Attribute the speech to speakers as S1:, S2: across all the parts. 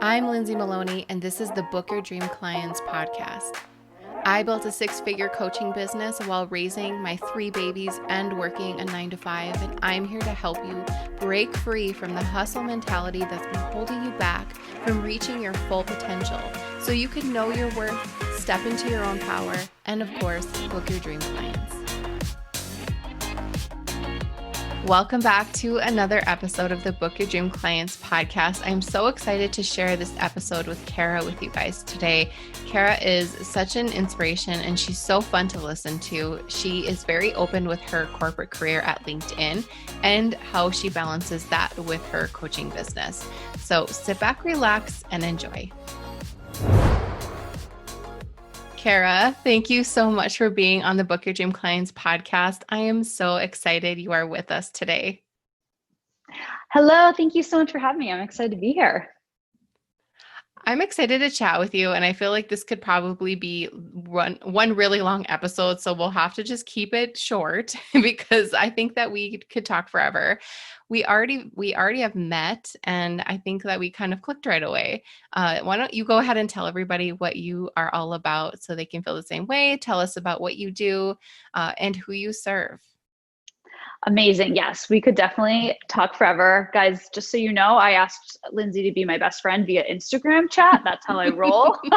S1: I'm Lindsay Maloney, and this is the Book Your Dream Clients podcast. I built a six-figure coaching business while raising my 3 babies and working a 9 to 5, and I'm here to help you break free from the hustle mentality that's been holding you back from reaching your full potential so you can know your worth, step into your own power, and of course, book your dream clients. Welcome back to another episode of the Book Your Dream Clients podcast. I'm so excited to share this episode with Cara with you guys today. Cara is such an inspiration and she's so fun to listen to. She is very open with her corporate career at LinkedIn and how she balances that with her coaching business. So sit back, relax, and enjoy. Cara, thank you so much for being on the Book Your Dream Clients podcast. I am so excited you are with us today.
S2: Hello, thank you so much for having me. I'm excited to be here.
S1: I'm excited to chat with you, and I feel like this could probably be one really long episode, so we'll have to just keep it short because I think that we could talk forever. We already have met, and I think that we kind of clicked right away. Why don't you go ahead and tell everybody what you are all about so they can feel the same way? Tell us about what you do and who you serve.
S2: Amazing. Yes, we could definitely talk forever. Guys, just so you know, I asked Lindsay to be my best friend via Instagram chat. That's how I roll. So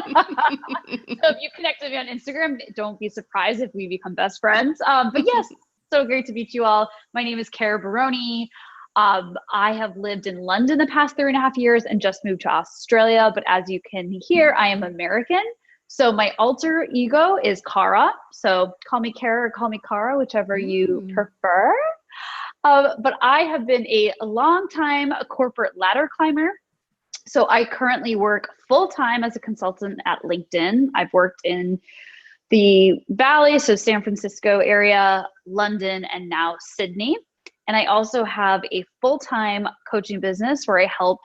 S2: if you connect with me on Instagram, don't be surprised if we become best friends. But yes, so great to meet you all. My name is Cara Barone. I have lived in London the past 3.5 years and just moved to Australia. But as you can hear, I am American. So my alter ego is Cara. So call me Cara or call me Cara, whichever you prefer. But I have been a long time corporate ladder climber. So I currently work full-time as a consultant at LinkedIn. I've worked in the Valley, so San Francisco area, London, and now Sydney. And I also have a full-time coaching business where I help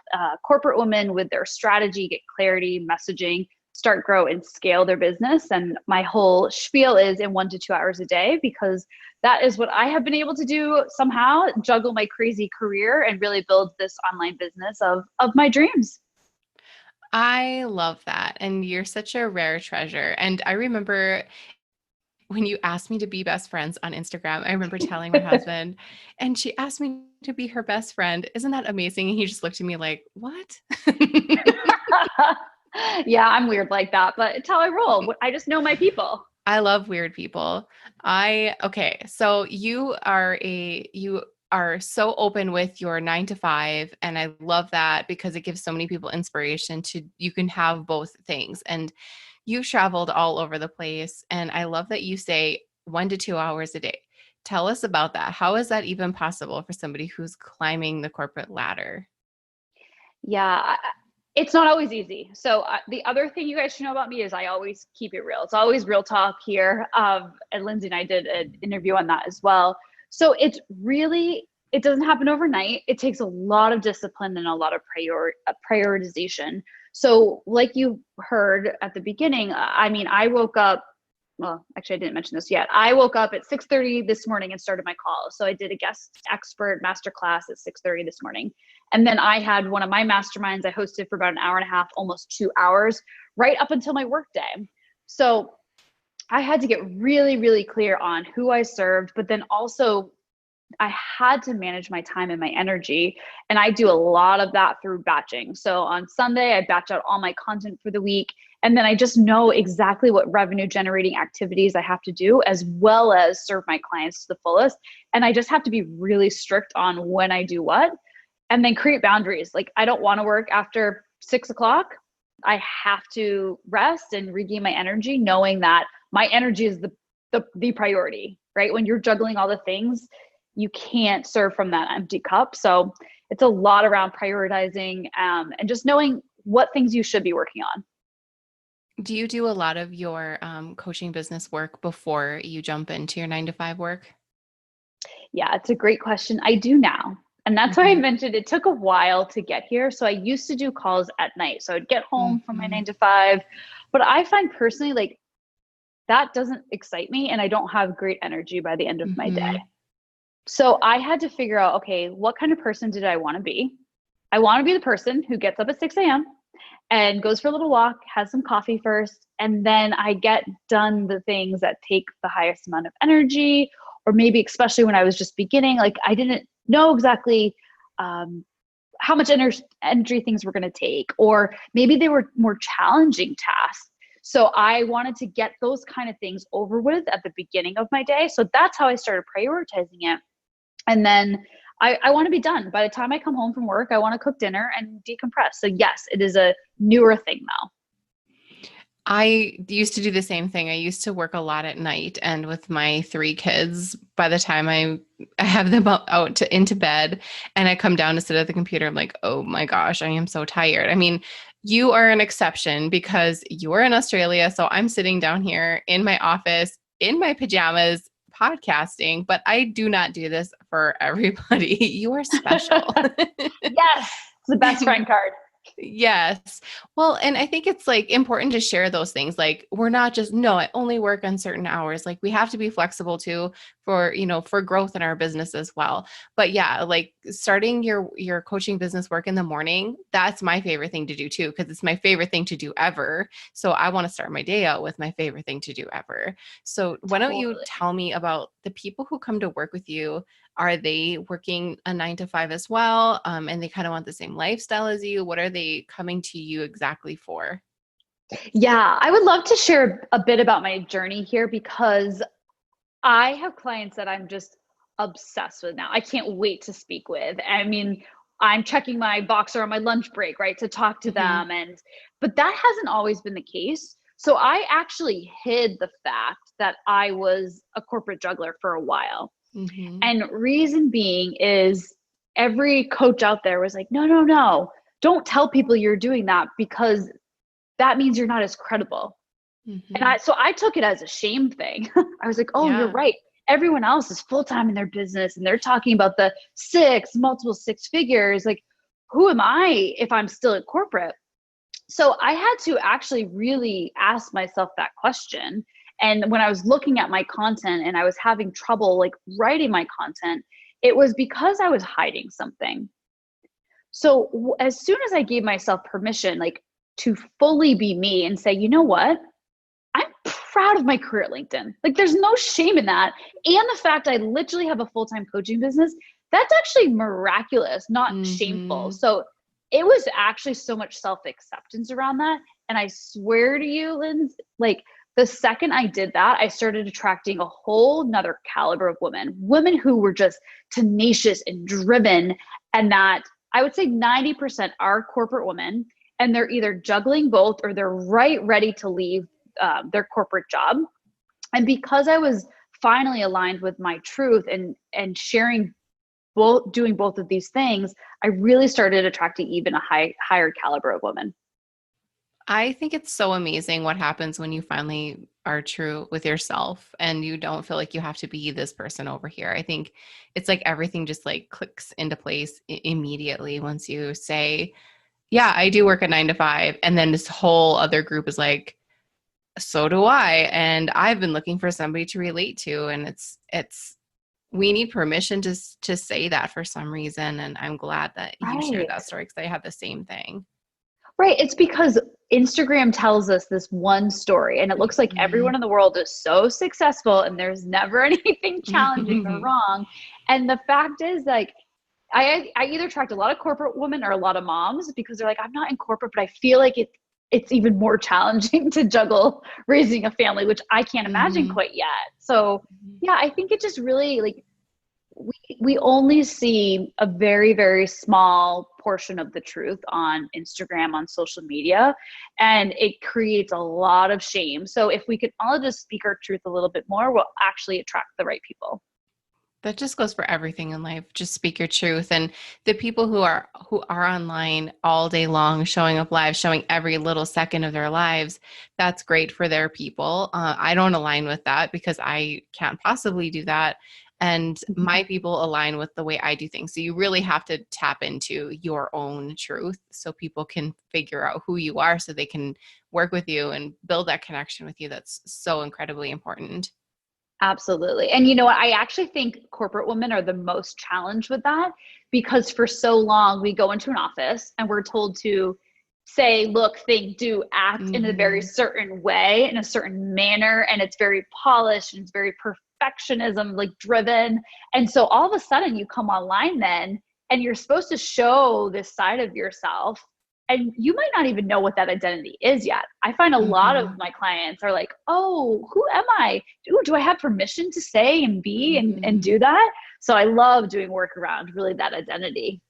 S2: corporate women with their strategy, get clarity, messaging, start, grow, and scale their business. And my whole spiel is in 1 to 2 hours a day, because that is what I have been able to do somehow, juggle my crazy career and really build this online business of my dreams.
S1: I love that. And you're such a rare treasure. And I remember when you asked me to be best friends on Instagram, I remember telling my husband, and she asked me to be her best friend. Isn't that amazing? And he just looked at me like, what?
S2: Yeah, I'm weird like that, but it's how I roll. I just know my people.
S1: I love weird people. Okay. So you are so open with your 9 to 5. And I love that because it gives so many people inspiration you can have both things. And you've traveled all over the place. And I love that you say 1 to 2 hours a day. Tell us about that. How is that even possible for somebody who's climbing the corporate ladder?
S2: Yeah, it's not always easy. So the other thing you guys should know about me is I always keep it real. It's always real talk here. And Lindsay and I did an interview on that as well. So it doesn't happen overnight. It takes a lot of discipline and a lot of prioritization. So like you heard at the beginning, I woke up, well, actually I didn't mention this yet. I woke up at 6:30 this morning and started my call. So I did a guest expert masterclass at 6:30 this morning. And then I had one of my masterminds I hosted for about an hour and a half, almost 2 hours, right up until my work day. So I had to get really, really clear on who I served, but then also I had to manage my time and my energy. And I do a lot of that through batching. So on Sunday, I batch out all my content for the week. And then I just know exactly what revenue generating activities I have to do, as well as serve my clients to the fullest. And I just have to be really strict on when I do what, and then create boundaries. Like, I don't want to work after 6 o'clock. I have to rest and regain my energy, knowing that my energy is the priority, right? When you're juggling all the things, you can't serve from that empty cup. So it's a lot around prioritizing and just knowing what things you should be working on.
S1: Do you do a lot of your coaching business work before you jump into your 9 to 5 work?
S2: Yeah, it's a great question. I do now. And that's why I mentioned it took a while to get here. So I used to do calls at night. So I'd get home from my 9 to 5. But I find personally, like, that doesn't excite me and I don't have great energy by the end of my day. So I had to figure out, okay, what kind of person did I want to be? I want to be the person who gets up at 6 a.m. and goes for a little walk, has some coffee first, and then I get done the things that take the highest amount of energy, or maybe especially when I was just beginning, like I didn't know exactly how much energy things were going to take, or maybe they were more challenging tasks. So I wanted to get those kind of things over with at the beginning of my day. So that's how I started prioritizing it. And then I want to be done. By the time I come home from work, I want to cook dinner and decompress. So yes, it is a newer thing now.
S1: I used to do the same thing. I used to work a lot at night, and with my three kids, by the time I have them out to into bed and I come down to sit at the computer, I'm like, oh my gosh, I am so tired. I mean, you are an exception because you are in Australia, so I'm sitting down here in my office in my pajamas podcasting, but I do not do this for everybody. You are special.
S2: Yes, it's the best friend card.
S1: Yes. Well, and I think it's like important to share those things. Like we're not just, no, I only work on certain hours. Like we have to be flexible too for, for growth in our business as well. But yeah, like starting your coaching business work in the morning, that's my favorite thing to do too, because it's my favorite thing to do ever. So I want to start my day out with my favorite thing to do ever. So why don't you
S2: Totally.
S1: tell me about the people who come to work with you? Are they working a 9 to 5 as well? And they kind of want the same lifestyle as you? What are they coming to you exactly for?
S2: Yeah, I would love to share a bit about my journey here because I have clients that I'm just obsessed with now. I can't wait to speak with. I mean, I'm checking my boxer on my lunch break, right, to talk to
S1: Hmm.
S2: them. But that hasn't always been the case. So I actually hid the fact that I was a corporate juggler for a while.
S1: Hmm.
S2: And reason being is every coach out there was like, no, no, no, don't tell people you're doing that because that means you're not as credible. And
S1: Hmm.
S2: I took it as a shame thing. I was like, oh, you're
S1: Yeah.
S2: right. Everyone else is full time in their business and they're talking about the multiple six figures. Like, who am I if I'm still at corporate? So I had to actually really ask myself that question. And when I was looking at my content and I was having trouble like writing my content, it was because I was hiding something. So as soon as I gave myself permission, like to fully be me and say, you know what? I'm proud of my career at LinkedIn. Like there's no shame in that. And the fact I literally have a full-time coaching business, that's actually miraculous, not shameful.
S1: Hmm.
S2: So it was actually so much self-acceptance around that. And I swear to you, Linz, like the second I did that, I started attracting a whole nother caliber of women who were just tenacious and driven. And that I would say 90% are corporate women. And they're either juggling both or they're right ready to leave their corporate job. And because I was finally aligned with my truth and sharing both, doing both of these things, I really started attracting even a higher caliber of women.
S1: I think it's so amazing what happens when you finally are true with yourself and you don't feel like you have to be this person over here. I think it's like everything just like clicks into place immediately once you say, yeah, I do work a 9 to 5. And then this whole other group is like, so do I. And I've been looking for somebody to relate to. And we need permission to say that for some reason. And I'm glad that you shared
S2: Right.
S1: that story because I had the same thing.
S2: Right. It's because Instagram tells us this one story, and it looks like everyone
S1: Mhm.
S2: in the world is so successful and there's never anything challenging or wrong. And the fact is, like, I either attract a lot of corporate women or a lot of moms because they're like, I'm not in corporate, but I feel like it's even more challenging to juggle raising a family, which I can't imagine
S1: Mhm.
S2: quite yet. So yeah, I think it just really like we only see a very very small portion of the truth on Instagram, on social media, and it creates a lot of shame. So if we could all just speak our truth a little bit more, we'll actually attract the right people.
S1: That just goes for everything in life. Just speak your truth. And the people who are online all day long, showing up live, showing every little second of their lives, that's great for their people. I don't align with that because I can't possibly do that. And my people align with the way I do things. So you really have to tap into your own truth so people can figure out who you are so they can work with you and build that connection with you. That's so incredibly important.
S2: Absolutely. And you know what? I actually think corporate women are the most challenged with that because for so long we go into an office and we're told to say, look, think, do, act in a very
S1: Hmm.
S2: certain way, in a certain manner, and it's very polished and it's very perfectionism like driven. And so all of a sudden you come online then and you're supposed to show this side of yourself, and you might not even know what that identity is yet. I find a lot of
S1: Hmm.
S2: my clients are like, oh, who am I? Ooh, do I have permission to say and be and
S1: Hmm.
S2: do that? So I love doing work around really that identity.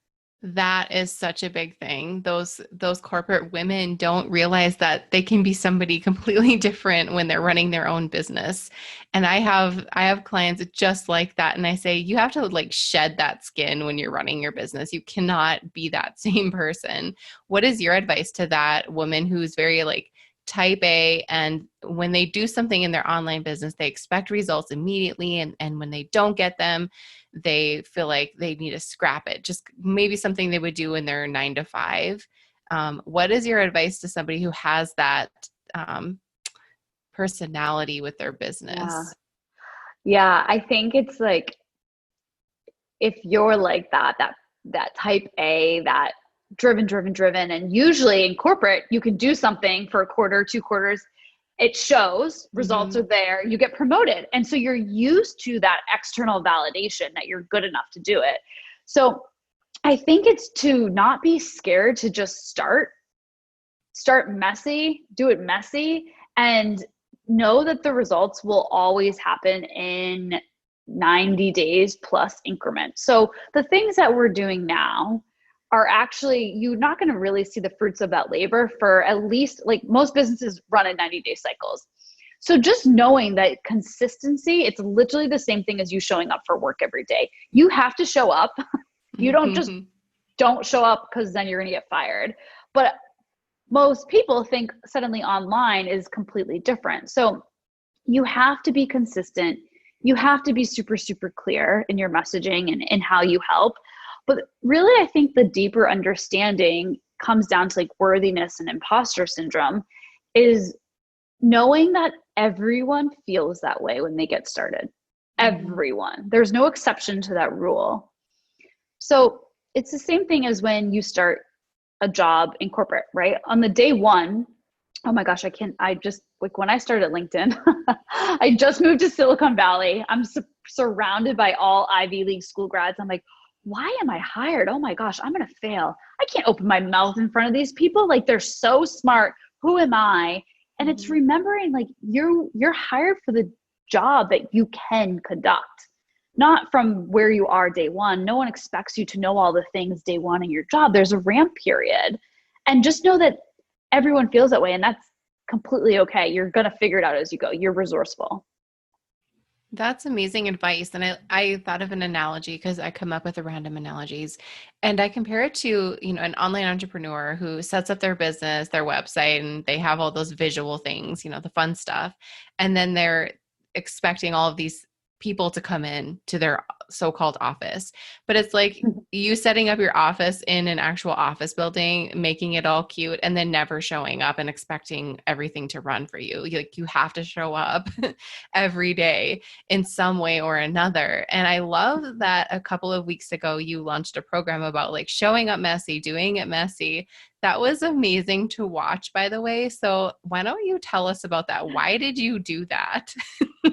S1: That is such a big thing. Those corporate women don't realize that they can be somebody completely different when they're running their own business. And I have clients just like that, and I say you have to like shed that skin when you're running your business. You cannot be that same person. What is your advice to that woman who's very like type A, and when they do something in their online business, they expect results immediately, and when they don't get them, they feel like they need to scrap it, just maybe something they would do in their 9 to 5. What is your advice to somebody who has that um, personality with their
S2: Yeah.
S1: business?
S2: Yeah, I think it's like if you're like that type A, that driven, and usually in corporate, you can do something for a quarter, 2 quarters, it shows, results
S1: Hmm.
S2: are there, you get promoted. And so you're used to that external validation that you're good enough to do it. So I think it's to not be scared to just start messy, do it messy, and know that the results will always happen in 90 days plus increments. So the things that we're doing now are actually, you're not going to really see the fruits of that labor for at least, like most businesses run in 90-day cycles. So just knowing that consistency, it's literally the same thing as you showing up for work every day. You have to show up. You don't show up because then you're going to get fired. But most people think suddenly online is completely different. So you have to be consistent. You have to be super, super clear in your messaging and in how you help. But really, I think the deeper understanding comes down to like worthiness and imposter syndrome is knowing that everyone feels that way when they get started.
S1: Hmm.
S2: Everyone. There's no exception to that rule. So it's the same thing as when you start a job in corporate, right? On the day one, oh my gosh, I just, like when I started LinkedIn, I just moved to Silicon Valley. I'm surrounded by all Ivy League school grads. I'm like, why am I hired? Oh my gosh, I'm going to fail. I can't open my mouth in front of these people. Like they're so smart. Who am I? And it's
S1: Hmm.
S2: remembering like you're hired for the job that you can conduct, not from where you are day one. No one expects you to know all the things day one in your job. There's a ramp period. And just know that everyone feels that way. And that's completely okay. You're going to figure it out as you go. You're resourceful.
S1: That's amazing advice. And I thought of an analogy because I come up with random analogies, and I compare it to, an online entrepreneur who sets up their business, their website, and they have all those visual things, the fun stuff. And then they're expecting all of these people to come in to their so-called office. But it's like you setting up your office in an actual office building, making it all cute, and then never showing up and expecting everything to run for you. Like you have to show up every day in some way or another. And I love that a couple of weeks ago you launched a program about like showing up messy, doing it messy. That was amazing to watch, by the way. So why don't you tell us about that? Why did you do that?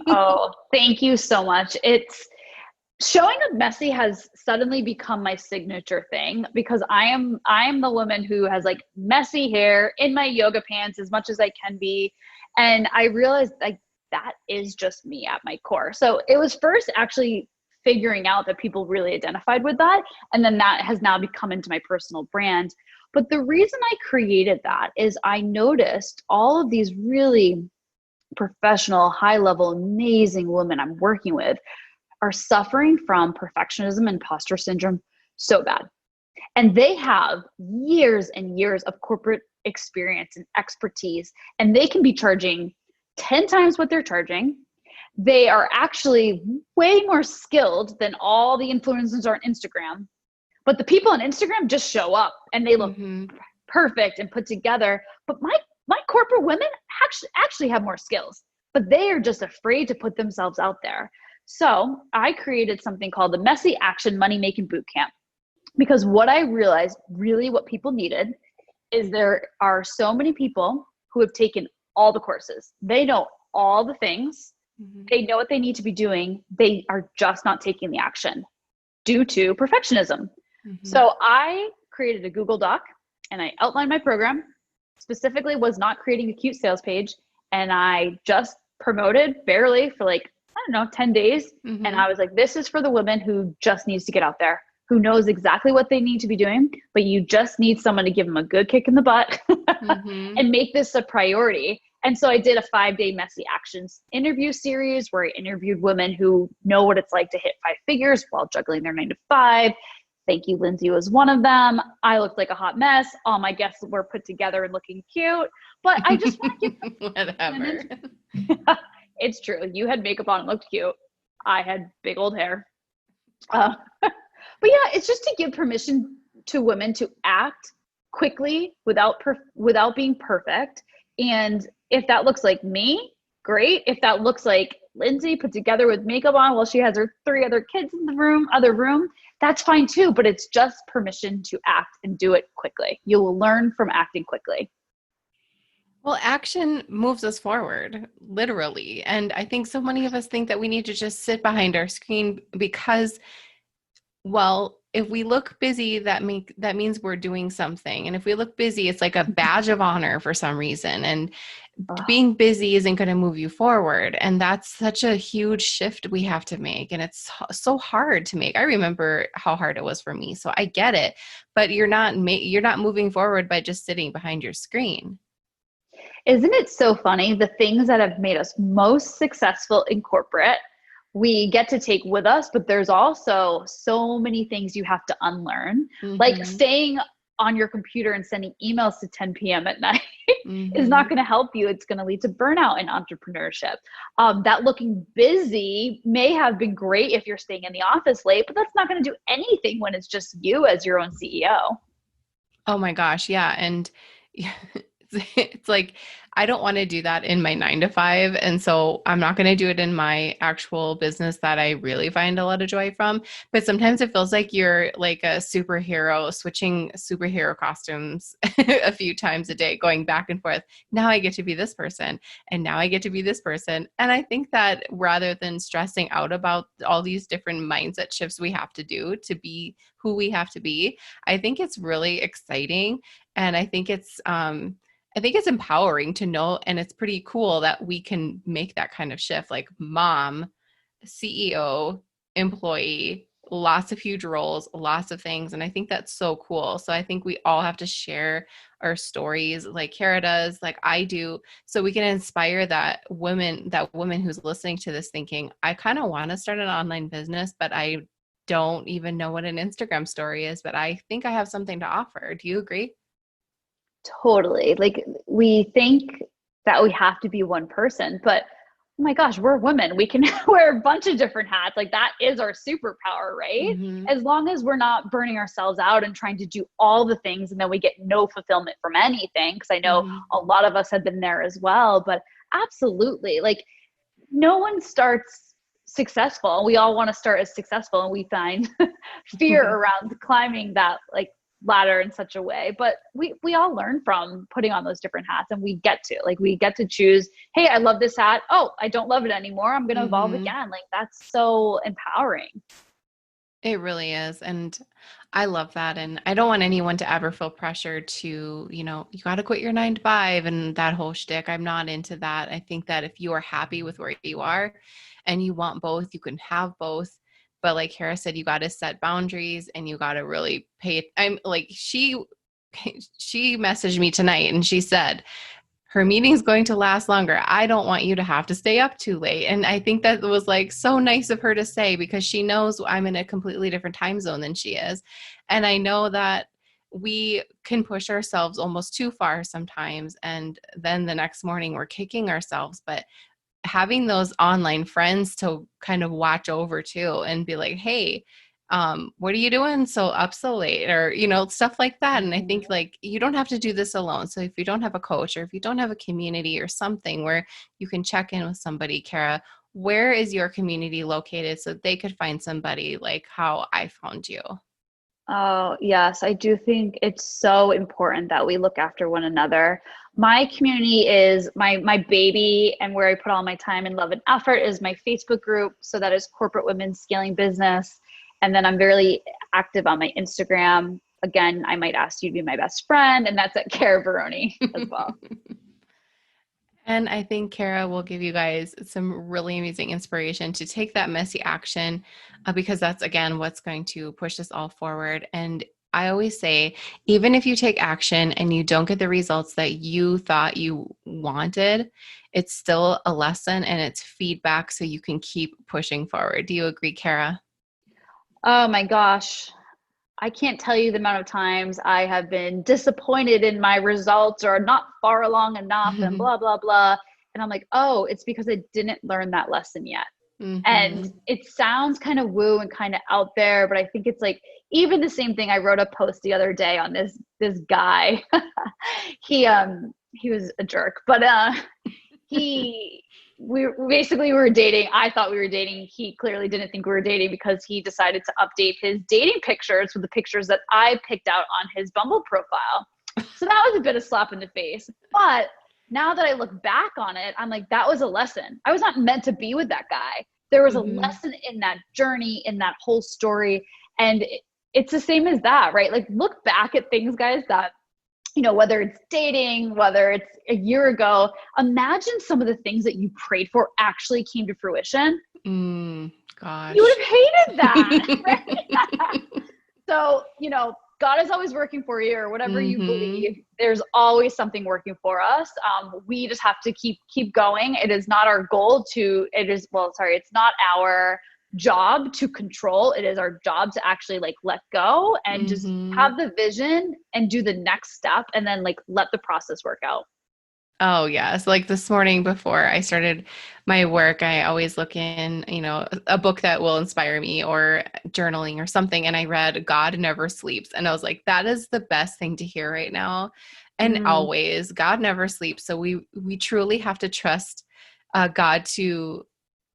S2: Oh, thank you so much. It's showing up messy has suddenly become my signature thing because I am the woman who has like messy hair in my yoga pants as much as I can be. And I realized like that is just me at my core. So it was first actually figuring out that people really identified with that. And then that has now become into my personal brand. But the reason I created that is I noticed all of these really professional, high level, amazing women I'm working with are suffering from perfectionism and imposter syndrome so bad. And they have years and years of corporate experience and expertise, and they can be charging 10 times what they're charging. They are actually way more skilled than all the influencers on Instagram. But the people on Instagram just show up and they look
S1: Hmm.
S2: perfect and put together. But my corporate women actually have more skills, but they are just afraid to put themselves out there. So I created something called the Messy Action Money Making Bootcamp because what I realized really what people needed is there are so many people who have taken all the courses. They know all the things.
S1: Mhm.
S2: They know what they need to be doing. They are just not taking the action due to perfectionism.
S1: Mhm.
S2: So I created a Google Doc and I outlined my program, specifically was not creating a cute sales page. And I just promoted barely for like, I don't know, 10 days. And
S1: Mhm.
S2: I was like, this is for the women who just needs to get out there, who knows exactly what they need to be doing, but you just need someone to give them a good kick in the butt
S1: Mhm.
S2: and make this a priority. And so I did a 5-day messy actions interview series where I interviewed women who know what it's like to hit 5 figures while juggling their 9 to 5. Thank you, Lindsay was one of them. I looked like a hot mess. All my guests were put together and looking cute. But I just want to give
S1: Whatever.
S2: women, it's true. You had makeup on and looked cute. I had big old hair. Uh, but yeah, it's just to give permission to women to act quickly without being perfect. And if that looks like me, great. If that looks like Lindsay put together with makeup on while she has her 3 other kids in the other room, that's fine too. But it's just permission to act and do it quickly. You will learn from acting quickly.
S1: Well, action moves us forward, literally. And I think so many of us think that we need to just sit behind our screen because, well, if we look busy, that means we're doing something. And if we look busy, it's like a badge of honor for some reason. And
S2: Oh,
S1: being busy isn't going to move you forward. And that's such a huge shift we have to make. And it's so hard to make. I remember how hard it was for me. So I get it, but you're not moving forward by just sitting behind your screen.
S2: isn't it so funny? The things that have made us most successful in corporate, we get to take with us, but there's also so many things you have to unlearn. Like
S1: Mhm.
S2: staying on your computer and sending emails to 10 p.m. at night is not
S1: Mhm.
S2: going to help you. It's going to lead to burnout in entrepreneurship. That looking busy may have been great if you're staying in the office late, but that's not going to do anything when it's just you as your own CEO.
S1: Oh my gosh, yeah, and it's like I don't want to do that in my 9 to 5, and so I'm not going to do it in my actual business that I really find a lot of joy from. But sometimes it feels like you're like a superhero, switching superhero costumes a few times a day, going back and forth. Now I get to be this person, and now I get to be this person. And I think that rather than stressing out about all these different mindset shifts we have to do to be who we have to be, I think it's really exciting, and I think it's empowering to know, and it's pretty cool that we can make that kind of shift, like mom, CEO, employee, lots of huge roles, lots of things, and I think that's so cool. So I think we all have to share our stories, like Cara does, like I do, so we can inspire that woman who's listening to this, thinking, I kind of want to start an online business, but I don't even know what an Instagram story is, but I think I have something to offer. Do you agree?
S2: Totally. Like we think that we have to be one person, but oh my gosh, we're women. We can wear a bunch of different hats. Like that is our superpower, right?
S1: Hmm.
S2: As long as we're not burning ourselves out and trying to do all the things and then we get no fulfillment from anything. Cause I know
S1: Hmm.
S2: a lot of us have been there as well, but absolutely. Like no one starts successful. We all want to start as successful and we find fear around climbing that like ladder in such a way, but we all learn from putting on those different hats, and we get to choose, hey, I love this hat, oh, I don't love it anymore, I'm going to evolve
S1: Hmm.
S2: again. Like that's so empowering.
S1: It really is. And I love that. And I don't want anyone to ever feel pressure to, you got to quit your 9 to 5 and that whole shtick. I'm not into that. I think that if you are happy with where you are and you want both, you can have both. But like Kara said, you got to set boundaries and you got to really pay. I'm like, she messaged me tonight and she said, her meeting's going to last longer. I don't want you to have to stay up too late. And I think that was like so nice of her to say, because she knows I'm in a completely different time zone than she is. And I know that we can push ourselves almost too far sometimes. And then the next morning we're kicking ourselves. But having those online friends to kind of watch over too and be like, hey, what are you doing up so late, or stuff like that. And I think
S2: Mm-hmm.
S1: like you don't have to do this alone. So if you don't have a coach, or if you don't have a community or something where you can check in with somebody, Cara, where is your community located so they could find somebody like how I found you?
S2: Oh, yes. I do think it's so important that we look after one another. My community is my baby, and where I put all my time and love and effort is my Facebook group. So that is Corporate Women Scaling Business. And then I'm very active on my Instagram. Again, I might ask you to be my best friend, and that's at Cara Barone as well.
S1: And I think Kara will give you guys some really amazing inspiration to take that messy action because that's, again, what's going to push us all forward. And I always say, even if you take action and you don't get the results that you thought you wanted, it's still a lesson and it's feedback so you can keep pushing forward. Do you agree, Kara?
S2: Oh my gosh. I can't tell you the amount of times I have been disappointed in my results or not far along enough and blah, blah, blah. And I'm like, oh, it's because I didn't learn that lesson yet. And
S1: Hmm.
S2: it sounds kind of woo and kind of out there, but I think it's like even the same thing. I wrote a post the other day on this guy. He was a jerk, but he we were dating. I thought we were dating. He clearly didn't think we were dating because he decided to update his dating pictures with the pictures that I picked out on his Bumble profile. So that was a bit of slap in the face. But now that I look back on it, I'm like, that was a lesson. I was not meant to be with that guy. There was a
S1: Hmm.
S2: lesson in that journey, in that whole story. And it's the same as that, right? Like, look back at things, guys, that whether it's dating, whether it's a year ago, imagine some of the things that you prayed for actually came to fruition. You would
S1: Gosh.
S2: have hated that, right? So, God is always working for you or whatever you
S1: Hmm.
S2: believe. There's always something working for us. We just have to keep going. It is not our goal it's not our job to control. It is our job to actually like let go and just
S1: Hmm.
S2: have the vision and do the next step and then like let the process work out.
S1: Oh, yes. Like this morning before I started my work, I always look in, a book that will inspire me or journaling or something. And I read God Never Sleeps. And I was like, that is the best thing to hear right now. And
S2: Mm,
S1: always, God never sleeps. So we truly have to trust God to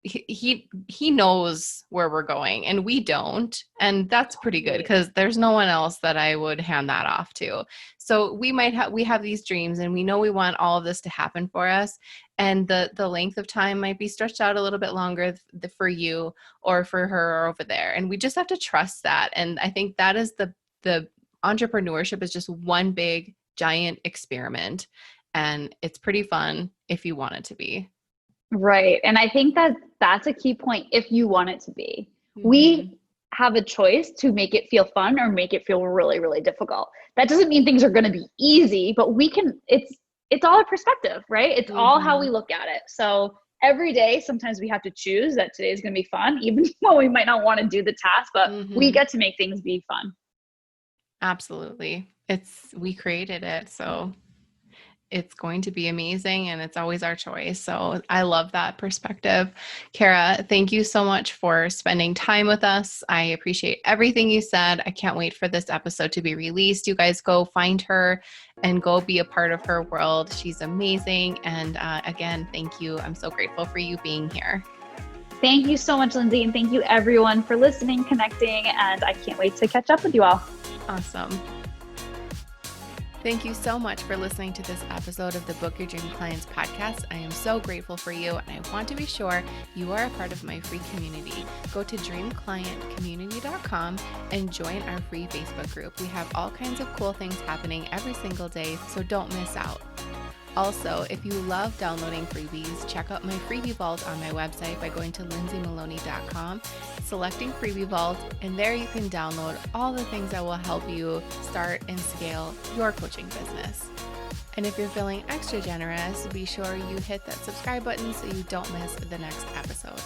S1: he knows where we're going and we don't, and that's pretty good
S2: totally.
S1: because there's no one else that I would hand that off to. So we have these dreams and we know we want all of this to happen for us, and the length of time might be stretched out a little bit longer for you or for her or over there, and we just have to trust that. And I think that is the entrepreneurship is just one big giant experiment, and it's pretty fun if you want it to be.
S2: Right. And I think that that's a key point if you want it to be.
S1: Hmm.
S2: We have a choice to make it feel fun or make it feel really, really difficult. That doesn't mean things are going to be easy, but it's all a perspective, right? It's all how we
S1: Hmm.
S2: look at it. So every day, sometimes we have to choose that today is going to be fun, even though we might not want to do the task, but we
S1: Hmm.
S2: get to make things be fun.
S1: Absolutely. We created it, so it's going to be amazing and it's always our choice. So I love that perspective. Kara, thank you so much for spending time with us. I appreciate everything you said. I can't wait for this episode to be released. You guys go find her and go be a part of her world. She's amazing. And again, thank you. I'm so grateful for you being here.
S2: Thank you so much, Lindsay. And thank you everyone for listening, connecting. And I can't wait to catch up with you all.
S1: Awesome. Thank you so much for listening to this episode of the Book Your Dream Clients podcast. I am so grateful for you, and I want to be sure you are a part of my free community. Go to dreamclientcommunity.com and join our free Facebook group. We have all kinds of cool things happening every single day, so don't miss out. Also, if you love downloading freebies, check out my freebie vault on my website by going to lindsaymaloney.com, selecting freebie vault, and there you can download all the things that will help you start and scale your coaching business. And if you're feeling extra generous, be sure you hit that subscribe button so you don't miss the next episode.